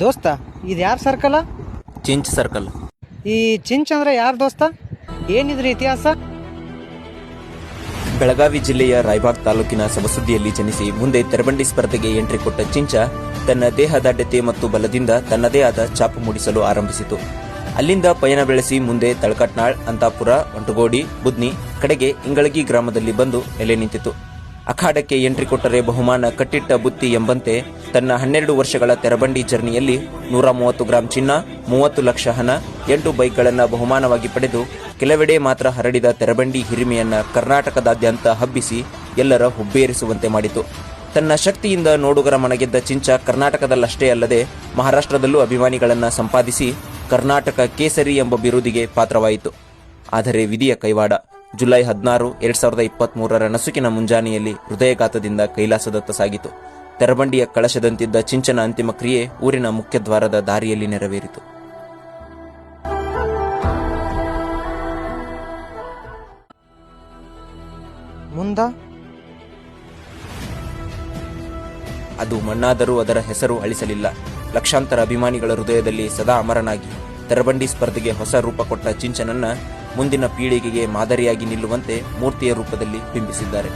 ದೋಸ್ತ ಇದು ಯಾರ ಸರ್ಕಲ? ಚಿಂಚ್ ಸರ್ಕಲ್. ಈ ಚಿಂಚ್ ಅಂದ್ರೆ ಯಾರು ದೋಸ್ತ? ಏನಿದ್ರಿ ಇತಿಹಾಸ? ಬೆಳಗಾವಿ ಜಿಲ್ಲೆಯ ರಾಯಬಾಗ್ ತಾಲೂಕಿನ ಸಬಸುದ್ದಿಯಲ್ಲಿ ಜನಿಸಿ ಮುಂದೆ ತೆರಬಂಡಿ ಸ್ಪರ್ಧೆಗೆ ಎಂಟ್ರಿ ಕೊಟ್ಟ ಚಿಂಚ ತನ್ನ ದೇಹದಾಢ್ಯತೆ ಮತ್ತು ಬಲದಿಂದ ತನ್ನದೇ ಆದ ಛಾಪು ಮೂಡಿಸಲು ಆರಂಭಿಸಿತು. ಅಲ್ಲಿಂದ ಪಯಣ ಬೆಳೆಸಿ ಮುಂದೆ ತಳಕಟ್ನಾಳ್, ಅಂತಾಪುರ, ಒಂಟಗೋಡಿ, ಬುದ್ನಿ, ಕಡೆಗೆ ಇಂಗಳಗಿ ಗ್ರಾಮದಲ್ಲಿ ಬಂದು ನೆಲೆ ನಿಂತಿತು. ಅಖಾಡಕ್ಕೆ ಎಂಟ್ರಿ ಕೊಟ್ಟರೆ ಬಹುಮಾನ ಕಟ್ಟಿಟ್ಟ ಬುತ್ತಿ ಎಂಬಂತೆ ತನ್ನ 12 ವರ್ಷಗಳ ತೆರಬಂಡಿ ಜರ್ನಿಯಲ್ಲಿ 130 ಗ್ರಾಂ ಚಿನ್ನ, 30 ಲಕ್ಷ ಹಣ, 8 ಬೈಕ್ಗಳನ್ನು ಬಹುಮಾನವಾಗಿ ಪಡೆದು ಕೆಲವೆಡೆ ಮಾತ್ರ ಹರಡಿದ ತೆರಬಂಡಿ ಹಿರಿಮೆಯನ್ನ ಕರ್ನಾಟಕದಾದ್ಯಂತ ಹಬ್ಬಿಸಿ ಎಲ್ಲರ ಹುಬ್ಬೇರಿಸುವಂತೆ ಮಾಡಿತು. ತನ್ನ ಶಕ್ತಿಯಿಂದ ನೋಡುಗರ ಮನಗೆದ್ದ ಚಿಂಚ ಕರ್ನಾಟಕದಲ್ಲಷ್ಟೇ ಅಲ್ಲದೆ ಮಹಾರಾಷ್ಟ್ರದಲ್ಲೂ ಅಭಿಮಾನಿಗಳನ್ನು ಸಂಪಾದಿಸಿ ಕರ್ನಾಟಕ ಕೇಸರಿ ಎಂಬ ಬಿರುದಿಗೆ ಪಾತ್ರವಾಯಿತು. ಆದರೆ ವಿಧಿಯ ಕೈವಾಡ. ಜುಲೈ 16, 2023 ನಸುಕಿನ ಮುಂಜಾನೆಯಲ್ಲಿ ಹೃದಯಘಾತದಿಂದ ಕೈಲಾಸದತ್ತ ಸಾಗಿತು. ತೆರಬಂಡಿಯ ಕಳಶದಂತಿದ್ದ ಚಿಂಚನ ಅಂತಿಮ ಕ್ರಿಯೆ ಊರಿನ ಮುಖ್ಯದ್ವಾರದ ದಾರಿಯಲ್ಲಿ ನೆರವೇರಿತು. ಮುಂದ ಅದು ಮಣ್ಣಾದರೂ ಅದರ ಹೆಸರು ಅಳಿಸಲಿಲ್ಲ. ಲಕ್ಷಾಂತರ ಅಭಿಮಾನಿಗಳ ಹೃದಯದಲ್ಲಿ ಸದಾ ಅಮರನಾಗಿ ತೆರಬಂಡಿ ಸ್ಪರ್ಧೆಗೆ ಹೊಸ ರೂಪ ಕೊಟ್ಟ ಚಿಂಚನನ್ನ ಮುಂದಿನ ಪೀಳಿಗೆಗೆ ಮಾದರಿಯಾಗಿ ನಿಲ್ಲುವಂತೆ ಮೂರ್ತಿಯ ರೂಪದಲ್ಲಿ ಬಿಂಬಿಸಿದ್ದಾರೆ.